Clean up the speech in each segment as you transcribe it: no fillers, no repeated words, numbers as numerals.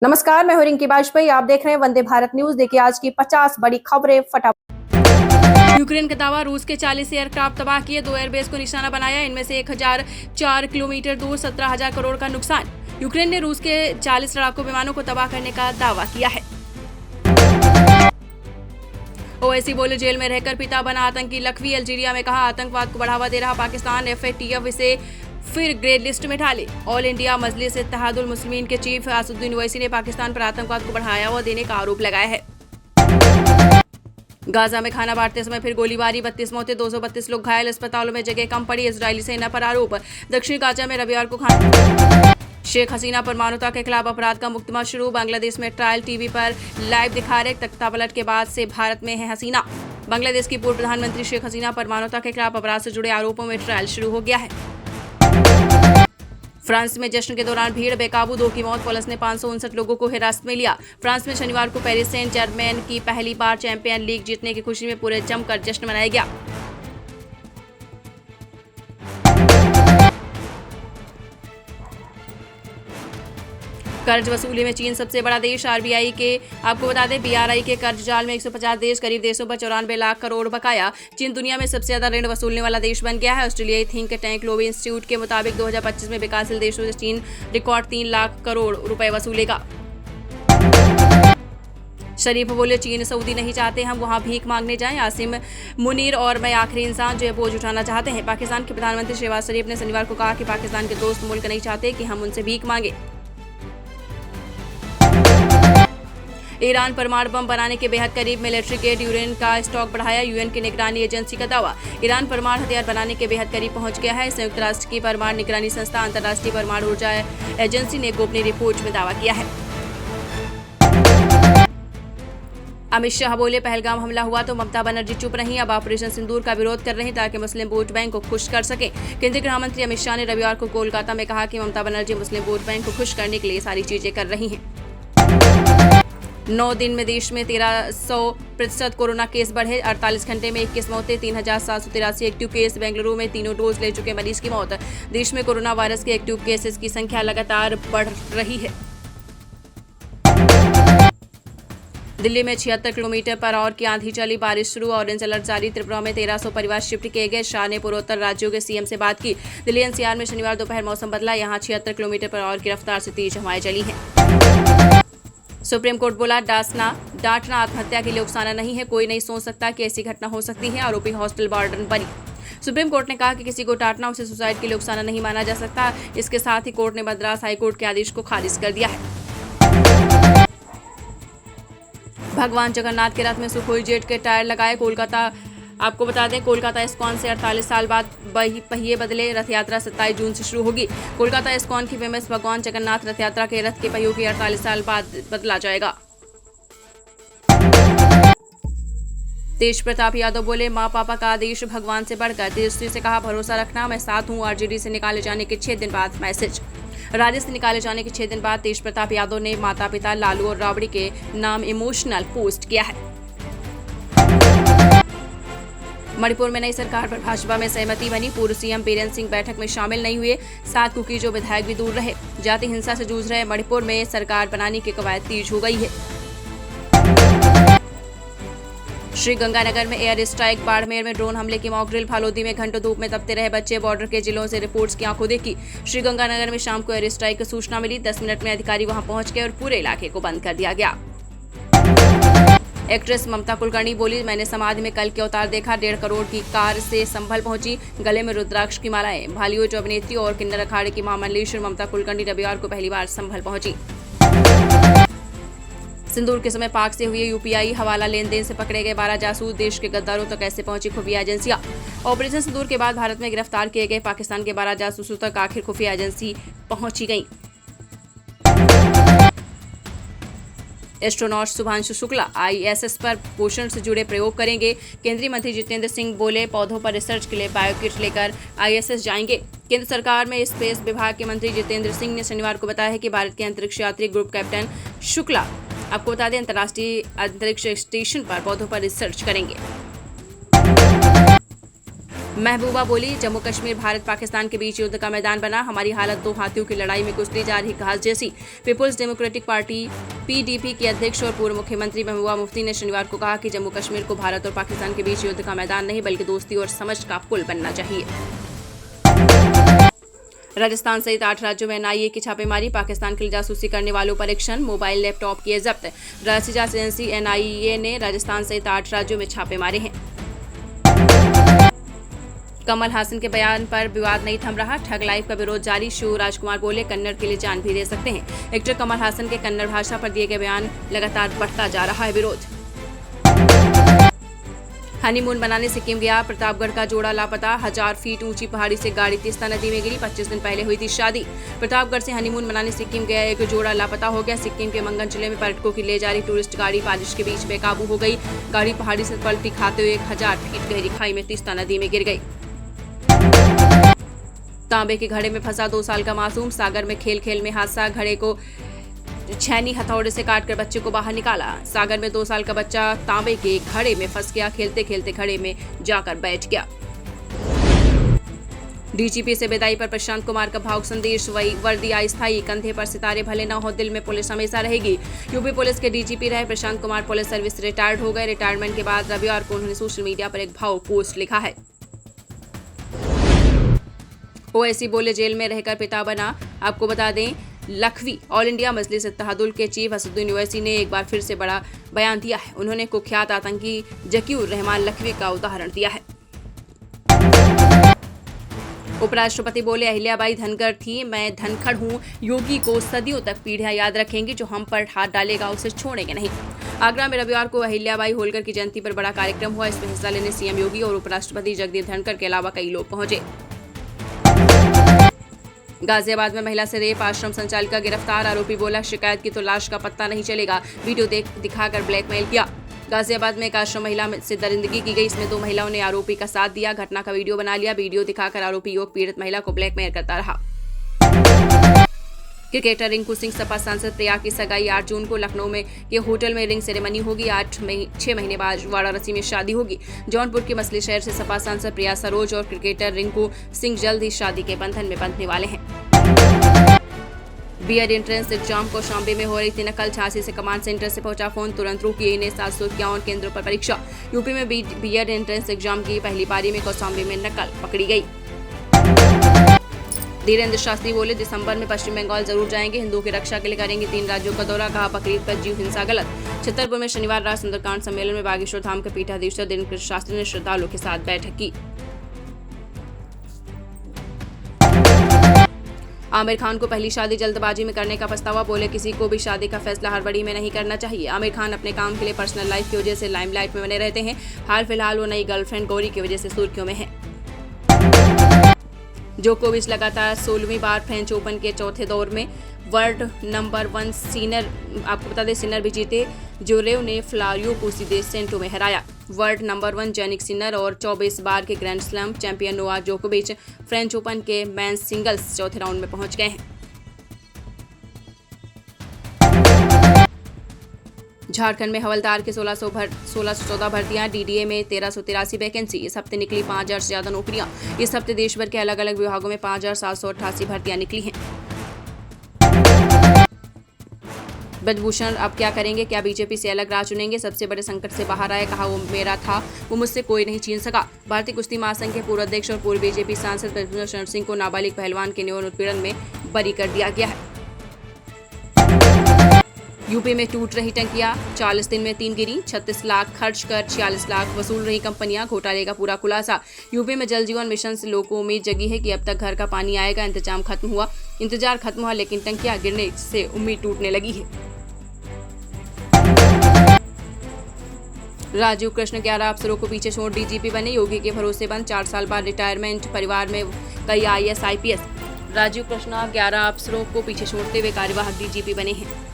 नमस्कार, मैं हूं रिंकी बाजपेयी। आप देख रहे हैं वंदे भारत न्यूज। देखिए आज की 50 बड़ी खबरें फटाफट। यूक्रेन का दावा, रूस के 40 एयरक्राफ्ट तबाह किए, 2 एयरबेस को निशाना बनाया, इनमें से 1004 किलोमीटर दूर 17,000 करोड़ का नुकसान। यूक्रेन ने रूस के 40 लड़ाकू विमानों को तबाह करने का दावा किया है। ओवैसी बोले, जेल में रहकर पिता बना आतंकी। लखवी अल्जीरिया में कहा, आतंकवाद को बढ़ावा दे रहा पाकिस्तान, एफएटीएफ इसे फिर ग्रे लिस्ट में डाले। ऑल इंडिया मजलिस इत्तेहादुल मुस्लिमीन के चीफ असदुद्दीन ओवैसी ने पाकिस्तान पर आतंकवाद को बढ़ावा देने का आरोप लगाया है। गाजा में खाना बांटते समय फिर गोलीबारी, 32 मौतें, 232 लोग घायल, अस्पतालों में जगह कम पड़ी। इजरायली सेना पर आरोप, दक्षिण गाजा में रविवार को खाना। शेख हसीना पर मानवता के खिलाफ अपराध का मुकदमा शुरू। बांग्लादेश में ट्रायल टीवी पर लाइव दिखा रहे। तख्तापलट के बाद से भारत में है हसीना। बांग्लादेश की पूर्व प्रधानमंत्री शेख हसीना पर मानवता के खिलाफ अपराध से जुड़े आरोपों में ट्रायल शुरू हो गया है। फ्रांस में जश्न के दौरान भीड़ बेकाबू, 2 की मौत, पुलिस ने 559 लोगों को हिरासत में लिया। फ्रांस में शनिवार को पेरिस सेंट जर्मेन की पहली बार चैंपियन लीग जीतने की खुशी में पूरे जमकर जश्न मनाया गया। कर्ज वसूली में चीन सबसे बड़ा देश। आरबीआई के आपको बता दें, बीआरआई के कर्ज जाल में 150 देश, करीब देशों पर 94 लाख करोड़ बकाया। चीन दुनिया में सबसे ज्यादा ऋण वसूलने वाला देश बन गया है। ऑस्ट्रेलियाई थिंक टैंक लोबी इंस्टीट्यूट के मुताबिक 2025 में विकासशील देशों से चीन रिकॉर्ड 3 लाख करोड़ रुपए वसूलेगा। शरीफ बोले, चीन सऊदी नहीं चाहते हम वहां भीख मांगने जाएं। आसिम मुनीर और मैं आखिरी इंसान जो बोझ उठाना चाहते हैं। पाकिस्तान के प्रधानमंत्री शहबाज शरीफ ने शनिवार को कहा कि पाकिस्तान के दोस्त मुल्क नहीं चाहते कि हम उनसे भीख मांगे। ईरान परमाणु बम बनाने के बेहद करीब, मिलिट्री ग्रेड यूरेनियम का स्टॉक बढ़ाया। यूएन की निगरानी एजेंसी का दावा, ईरान परमाणु हथियार बनाने के बेहद करीब पहुंच गया है। संयुक्त राष्ट्र की परमाणु निगरानी संस्था अंतर्राष्ट्रीय परमाणु ऊर्जा एजेंसी ने गोपनीय रिपोर्ट में दावा किया है। अमित शाह बोले, पहलगाम हमला हुआ तो ममता बनर्जी चुप रही, अब ऑपरेशन सिंदूर का विरोध कर रही ताकि मुस्लिम वोट बैंक को खुश कर सके। केंद्रीय गृह मंत्री अमित शाह ने रविवार को कोलकाता में कहा कि ममता बनर्जी मुस्लिम वोट बैंक को खुश करने के लिए सारी चीजें कर रही हैं। 9 दिन में देश में 1300% कोरोना केस बढ़े। 48 घंटे में 21 मौतें, 3783 एक्टिव केस। बेंगलुरु में तीनों डोज ले चुके मरीज की मौत। देश में कोरोना वायरस के एक्टिव केसेस की संख्या लगातार बढ़ रही है। दिल्ली में 76 किलोमीटर पर आवर की आंधी चली, बारिश शुरू, ऑरेंज अलर्ट जारी। त्रिपुरा में 1300 परिवार शिफ्ट किए गए। शाह ने पूर्वोत्तर राज्यों के सीएम से बात की। दिल्ली एनसीआर में शनिवार दोपहर मौसम बदला, यहां 76 किलोमीटर पर आवर की रफ्तार से तेज हवाएं चली हैं। सुप्रीम कोर्ट बोला, डांटना आत्महत्या के लिए उकसाना नहीं है। कोई नहीं सोच सकता कि ऐसी घटना हो सकती है। आरोपी हॉस्टल वार्डन बनी। सुप्रीम कोर्ट ने कहा कि किसी को डांटना उसे सुसाइड के लिए उकसाना नहीं माना जा सकता। इसके साथ ही कोर्ट ने मद्रास हाईकोर्ट के आदेश को खारिज कर दिया है। भगवान जगन्नाथ के रथ में सुखोई जेट के टायर लगाए। कोलकाता आपको बता दें, कोलकाता इस्कॉन से 48 साल बाद पहिए बदले। रथ यात्रा 27 जून से शुरू होगी। कोलकाता इस्कॉन की फेमस भगवान जगन्नाथ रथ यात्रा के रथ के पहियों की 48 साल बाद बदला जाएगा। तेज प्रताप यादव बोले, माँ पापा का आदेश भगवान से बढ़कर। तेजस्वी से कहा, भरोसा रखना, मैं साथ हूँ। आरजेडी से निकाले जाने के 6 दिन बाद मैसेज। राज्य से निकाले जाने के 6 दिन बाद तेज प्रताप यादव ने माता पिता लालू और राबड़ी के नाम इमोशनल पोस्ट किया है। मणिपुर में नई सरकार पर भाजपा में सहमति बनी। पूर्व सीएम बीरेन सिंह बैठक में शामिल नहीं हुए। 7 कुकीजो विधायक भी दूर रहे। जाति हिंसा से जूझ रहे मणिपुर में सरकार बनाने की कवायद तेज हो गई है। श्रीगंगानगर में एयर स्ट्राइक, बाड़मेर में ड्रोन हमले की मॉक ड्रिल, फालोदी में घंटों धूप में तपते रहे बच्चे, बॉर्डर के जिलों से रिपोर्ट्स की आंखों देखी। श्रीगंगानगर में शाम को एयर स्ट्राइक की सूचना मिली। 10 मिनट में अधिकारी वहां पहुंच गए और पूरे इलाके को बंद कर दिया गया। एक्ट्रेस ममता कुलकर्णी बोली, मैंने समाधि में कल के अवतार देखा। 1.5 करोड़ की कार से संभल पहुंची, गले में रुद्राक्ष की मालाएं। बॉलीवुड अभिनेत्री और किन्नर अखाड़े की महामंडलेश्वर ममता कुलकर्णी रविवार को पहली बार संभल पहुंची। सिंदूर के समय पाक से हुए यूपीआई हवाला लेन देन से पकड़े गए 12 जासूस। देश के गद्दारों तक कैसे पहुंची खुफिया एजेंसियां। ऑपरेशन सिंदूर के बाद भारत में गिरफ्तार किए गए पाकिस्तान के 12 जासूसों तक आखिर खुफिया एजेंसी पहुंची गई। एस्ट्रोनॉट शुभांशु शुक्ला आईएसएस पर पोषण से जुड़े प्रयोग करेंगे। केंद्रीय मंत्री जितेंद्र सिंह बोले, पौधों पर रिसर्च के लिए बायोकिट लेकर आईएसएस जाएंगे। केंद्र सरकार में स्पेस विभाग के मंत्री जितेंद्र सिंह ने शनिवार को बताया है कि भारत के अंतरिक्ष यात्री ग्रुप कैप्टन शुक्ला आपको बता दें, अंतर्राष्ट्रीय अंतरिक्ष स्टेशन पर पौधों पर रिसर्च करेंगे। महबूबा बोली, जम्मू कश्मीर भारत पाकिस्तान के बीच युद्ध का मैदान बना, हमारी हालत दो हाथियों की लड़ाई में कुश्ती जा रही घास जैसी। पीपुल्स डेमोक्रेटिक पार्टी पीडीपी की अध्यक्ष और पूर्व मुख्यमंत्री महबूबा मुफ्ती ने शनिवार को कहा कि जम्मू कश्मीर को भारत और पाकिस्तान के बीच युद्ध का मैदान नहीं बल्कि दोस्ती और समझ का पुल बनना चाहिए। राजस्थान सहित 8 राज्यों में एनआईए की छापेमारी, पाकिस्तान के लिए जासूसी करने वालों पर एक्शन, मोबाइल लैपटॉप किए जब्त। राष्ट्रीय जांच एजेंसी एनआईए ने राजस्थान सहित 8 राज्यों में छापे मारे हैं। कमल हासन के बयान पर विवाद नहीं थम रहा, ठग लाइव का विरोध जारी। शिव राजकुमार बोले, कन्नड़ के लिए जान भी दे सकते हैं। एक्टर कमल हासन के कन्नड़ भाषा पर दिए गए बयान लगातार बढ़ता जा रहा है विरोध। हनीमून मनाने सिक्किम गया प्रतापगढ़ का जोड़ा लापता, 1000 फीट ऊंची पहाड़ी से गाड़ी तीस्ता नदी में गिरी, 25 दिन पहले हुई थी शादी। प्रतापगढ़ से हनीमून मनाने सिक्किम गया एक जोड़ा लापता हो गया। सिक्किम के मंगन जिले में पर्यटकों की ले जा रही टूरिस्ट गाड़ी बारिश के बीच बेकाबू हो गई। गाड़ी पहाड़ी से पलटी खाते हुए 1000 फीट गहरी खाई में तीस्ता नदी में गिर गई। तांबे के घड़े में फंसा 2 साल का मासूम, सागर में खेल खेल में हादसा, घड़े को छैनी हथौड़े से काटकर बच्चे को बाहर निकाला। सागर में 2 साल का बच्चा तांबे के घड़े में फंस गया, खेलते खेलते घड़े में जाकर बैठ गया। डीजीपी से विदाई पर प्रशांत कुमार का भावुक संदेश, वही वर्दी अस्थायी, कंधे पर सितारे भले न हो, दिल में पुलिस हमेशा रहेगी। यूपी पुलिस के डीजीपी रहे प्रशांत कुमार पुलिस सर्विस से रिटायर्ड हो गए। रिटायरमेंट के बाद रविवार को उन्होंने सोशल मीडिया पर एक भावुक पोस्ट लिखा है। ओवैसी बोले, जेल में रहकर पिता बना। आपको बता दें, लखवी ऑल इंडिया मजलिस इत्तेहादुल के चीफ असदुद्दीन ओवैसी ने एक बार फिर से बड़ा बयान दिया है। उन्होंने कुख्यात आतंकी जकीउर रहमान लखवी का उदाहरण दिया है। उपराष्ट्रपति बोले, अहिल्याबाई धनखड़ थी, मैं धनखड़ हूँ। योगी को सदियों तक पीढ़ियां याद रखेंगी, जो हम पर हाथ डालेगा उसे छोड़ेंगे नहीं। आगरा में रविवार को अहिल्याबाई होलकर की जयंती पर बड़ा कार्यक्रम हुआ। इसमें हिस्सा लेने सीएम योगी और उपराष्ट्रपति जगदीप धनखड़ के अलावा कई लोग पहुंचे। गाजियाबाद में महिला से रेप, आश्रम संचालिका गिरफ्तार, आरोपी बोला, शिकायत की तो लाश का पत्ता नहीं चलेगा, वीडियो दिखाकर ब्लैकमेल किया। गाजियाबाद में एक आश्रम महिला से दरिंदगी की गई। इसमें 2 महिलाओं ने आरोपी का साथ दिया, घटना का वीडियो बना लिया। वीडियो दिखाकर आरोपी युवक पीड़ित महिला को ब्लैकमेल करता रहा। क्रिकेटर रिंकू सिंह सपा सांसद प्रिया की सगाई 8 जून को लखनऊ में के होटल में रिंग सेरेमनी होगी। 6 महीने बाद वाराणसी में शादी होगी। जौनपुर के मसली शहर से सपा सांसद प्रिया सरोज और क्रिकेटर रिंकू सिंह जल्द ही शादी के बंधन में बंधने वाले हैं। बीएड एंट्रेंस एग्जाम कौशाम्बी में हो रही थी नकल, झांसी से कमांड सेंटर से पहुंचा फोन, तुरंत रोकी इन्हें 751 केंद्रों पर परीक्षा। यूपी में बीएड एंट्रेंस एग्जाम की पहली पारी में कौशाम्बी में नकल पकड़ी गई। धीरेन्द्र शास्त्री बोले, दिसंबर में पश्चिम बंगाल जरूर जाएंगे, हिंदुओं की रक्षा के लिए करेंगे 3 राज्यों का दौरा, कहा बकरीद पर जीव हिंसा गलत। छतरपुर में शनिवार रात सुंदरकांड सम्मेलन में बागेश्वर धाम के पीठाधीश्वर धीरेन्द्र शास्त्री ने श्रद्धालुओं के साथ बैठक की। आमिर खान को पहली शादी जल्दबाजी में करने का पछतावा, बोले, किसी को भी शादी का फैसला हड़बड़ी में नहीं करना चाहिए। आमिर खान अपने काम के लिए पर्सनल लाइफ की वजह से लाइमलाइट में बने रहते हैं। हाल फिलहाल वो नई गर्लफ्रेंड गौरी की वजह से सुर्खियों में है। जोकोविच लगातार 16वीं बार फ्रेंच ओपन के चौथे दौर में वर्ल्ड नंबर 1 सिनर, आपको बता दें, सिनर भी जीते। जोरेव ने फ्लारियो को सीधे सेंटों में हराया। वर्ल्ड नंबर 1 जैनिक सिनर और 24 बार के ग्रैंड स्लैम चैंपियन नोवाक जोकोविच फ्रेंच ओपन के मेंस सिंगल्स चौथे राउंड में पहुंच गए हैं। झारखंड में हवलदार के 1614 भर्तियां, डीडीए में 1383 वैकेंसी। इस हफ्ते निकली 5000 से ज्यादा नौकरियां। इस हफ्ते देश भर के अलग अलग विभागों में 5788 भर्तियां निकली हैं। ब्रजभूषण अब क्या करेंगे, क्या बीजेपी से अलग राह चुनेंगे, सबसे बड़े संकट से बाहर आए, कहा वो मेरा था, वो मुझसे कोई नहीं छीन सका। भारतीय कुश्ती महासंघ के पूर्व अध्यक्ष और पूर्व बीजेपी सांसद ब्रजभूषण सिंह को नाबालिग पहलवान के यौन उत्पीड़न में बरी कर दिया गया है। यूपी में टूट रही टंकियां, 40 दिन में 3 गिरी, 36 लाख खर्च कर 46 लाख वसूल रही कंपनियां, घोटाले का पूरा खुलासा। यूपी में जल जीवन मिशन से लोगों को उम्मीद जगी है कि अब तक घर का पानी आएगा। इंतजार खत्म हुआ, लेकिन टंकियां गिरने से उम्मीद टूटने लगी है। राजीव कृष्ण 11 अफसरों को पीछे छोड़ डीजीपी बने, योगी के भरोसेमंद, 4 साल बाद रिटायरमेंट, परिवार में कई IAS IPS। राजीव कृष्ण 11 अफसरों को पीछे छोड़ते हुए कार्यवाहक डीजीपी बने हैं।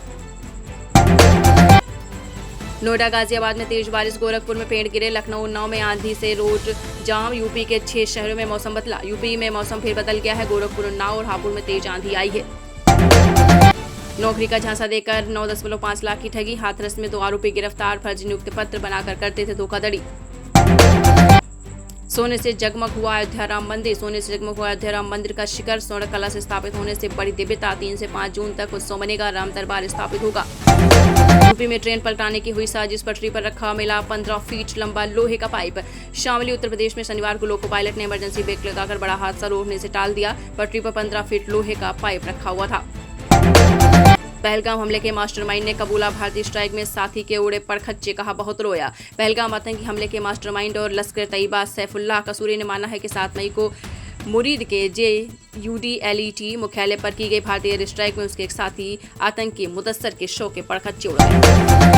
नोएडा गाजियाबाद में तेज बारिश, गोरखपुर में पेड़ गिरे, लखनऊ उन्नाव में आंधी से रोड जाम। यूपी के 6 शहरों में मौसम बदला, यूपी में मौसम फिर बदल गया है। गोरखपुर, उन्नाव और हापुड़ में तेज आंधी आई है। नौकरी का झांसा देकर 9.5 लाख की ठगी, हाथरस में 2 आरोपी गिरफ्तार, फर्जी नियुक्ति पत्र बनाकर करते थे धोखाधड़ी। सोने से जगमग हुआ अयोध्या राम मंदिर। सोने से जगमग हुआ अयोध्या राम मंदिर का शिखर स्वर्ण कला से स्थापित होने से बड़ी दिव्यता। 3 से 5 जून तक उत्सव बनेगा। राम दरबार स्थापित होगा। यूपी में ट्रेन पलटाने की हुई साजिश। पटरी पर रखा मिला 15 फीट लंबा लोहे का पाइप। शामली उत्तर प्रदेश में शनिवार को लोको पायलट ने इमरजेंसी ब्रेक लगाकर बड़ा हादसा रोकने से टाल दिया। पटरी पर 15 फीट लोहे का पाइप रखा हुआ था। पहलगाम हमले के मास्टरमाइंड ने कबूला। भारतीय स्ट्राइक में साथी के उड़े पड़खच्चे, कहा बहुत रोया। पहलगाम आतंकी हमले के मास्टरमाइंड और लश्कर तैयबा सैफुल्लाह कसूरी ने माना है कि 7 मई को मुरीद के JUDLET मुख्यालय पर की गई भारतीय एयर स्ट्राइक में उसके एक साथी आतंकी मुदस्सर के शव के पड़खच्चे उड़ गए।